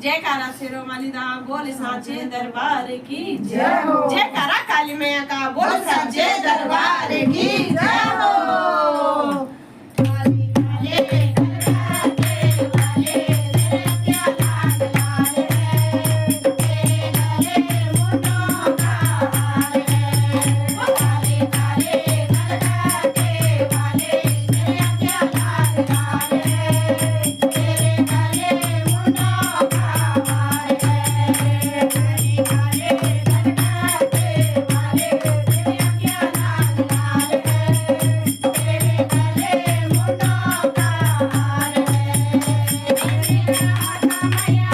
जयकारा शेरों वाली दा बोल साचे दरबार की जय हो। जयकारा काली मैया का बोल साचे दरबार की जय हो। काली काले करवाते वाले तेरे क्या लाल लाल है, तेरे गले मुंडों का हार है। वो काले काले करवाते वाले तेरे क्या लाल लाल है, तेरे गले मुंडों का हार है। काले काले करवाते वाले तेरे क्या लाल लाल है, तेरे गले मुंडों का हार है। मेरे राधा मैया